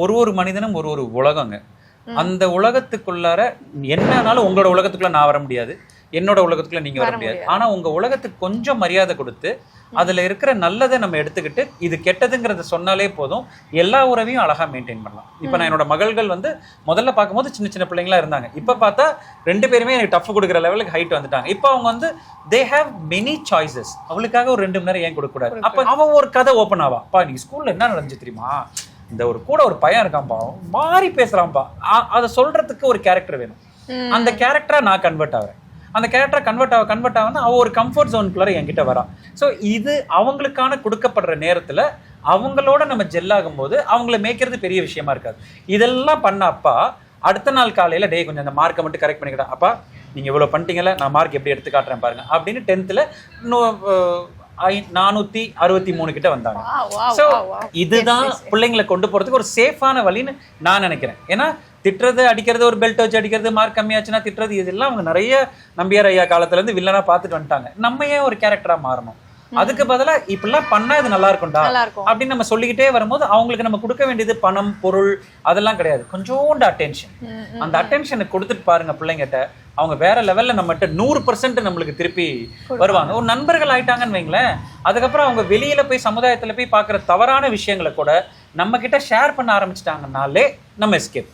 ஒரு மனிதனும் ஒரு உலகங்க. அந்த உலகத்துக்குள்ளார என்னன்னாலும் உங்களோட உலகத்துக்குள்ள நான் வர முடியாது, என்னோட உலகத்துக்குள்ள நீங்க வர முடியாது. ஆனா உங்க உலகத்துக்கு கொஞ்சம் மரியாதை கொடுத்து அதுல இருக்கிற நல்லதை நம்ம எடுத்துக்கிட்டு இது கெட்டதுங்கிறத சொன்னாலே போதும், எல்லா உறவையும் அழகா மெயின்டைன் பண்ணலாம். இப்ப நான் என்னோட மகள்கள் வந்து முதல்ல பார்க்கும்போது சின்ன சின்ன பிள்ளைங்களா இருந்தாங்க. இப்ப பார்த்தா 2 பேருமே எனக்கு டஃப் கொடுக்குற லெவலுக்கு ஹைட் வந்துட்டாங்க. இப்போ அவங்க வந்து தே ஹேவ் மெனி சாய்ஸஸ். அவளுக்காக ஒரு 2 மணி நேரம் ஏன் கொடுக்க கூடாது? அப்ப அவன் ஒரு கதை ஓப்பன் ஆவா, பா நீங்க ஸ்கூல்ல என்ன நடந்துச்சு தெரியுமா, இந்த ஒரு கூட ஒரு பையன் இருக்கான்பா, மாறி பேசுறான்பா, அதை சொல்றதுக்கு ஒரு கேரக்டர் வேணும். அந்த கேரக்டரா நான் கன்வெர்ட் ஆகிறேன். அந்த கேரக்டர் கன்வெர்ட் ஆகுனா அவ ஒரு கம்ஃபர்ட் ஜோனுக்குள்ளார என்கிட்ட வரா. ஸோ இது அவங்களுக்கான கொடுக்கப்படுற நேரத்துல அவங்களோட நம்ம ஜெல்லாகும் போது அவங்கள மேய்க்கிறது பெரிய விஷயமா இருக்காது. இதெல்லாம் பண்ண அப்பா அடுத்த நாள் காலையில டே கொஞ்சம் அந்த மார்க்கை மட்டும் கரெக்ட் பண்ணிக்கிட்டா, அப்பா நீங்க இவ்வளவு பண்ணிட்டீங்கல்ல, நான் மார்க் எப்படி எடுத்து காட்டுறேன் பாருங்க அப்படின்னு 10th 463 கிட்ட வந்தாங்க. ஸோ இதுதான் பிள்ளைங்களை கொண்டு போறதுக்கு ஒரு சேஃபான வழின்னு நான் நினைக்கிறேன். ஏன்னா திட்டுறது, அடிக்கிறது, ஒரு பெல்ட் வச்சு அடிக்கிறது, மார்க் கம்மியாச்சுன்னா திட்டுறது, இதெல்லாம் அவங்க நிறைய நம்பியார் ஐயா காலத்துல இருந்து வில்லனா பார்த்துட்டு வந்துட்டாங்க. நம்ம ஏன் ஒரு கேரக்டரா மாறணும்? அதுக்கு பதிலா இப்படிலாம் பண்ணா இது நல்லா இருக்கும்டா அப்படின்னு நம்ம சொல்லிக்கிட்டே வரும்போது அவங்களுக்கு நம்ம கொடுக்க வேண்டியது பணம், பொருள் அதெல்லாம் கிடையாது, கொஞ்சோண்டு அட்டென்ஷன். அந்த அட்டென்ஷனை கொடுத்துட்டு பாருங்க பிள்ளைங்கிட்ட, அவங்க வேற லெவல்ல நம்மகிட்ட 100% நம்மளுக்கு திருப்பி வருவாங்க. ஒரு நண்பர்கள் ஆயிட்டாங்கன்னு வைங்களேன், அதுக்கப்புறம் அவங்க வெளியில போய் சமுதாயத்துல போய் பார்க்குற தவறான விஷயங்களை கூட நம்ம கிட்ட ஷேர் பண்ண ஆரம்பிச்சிட்டாங்கனாலே நம்ம எஸ்கேப்.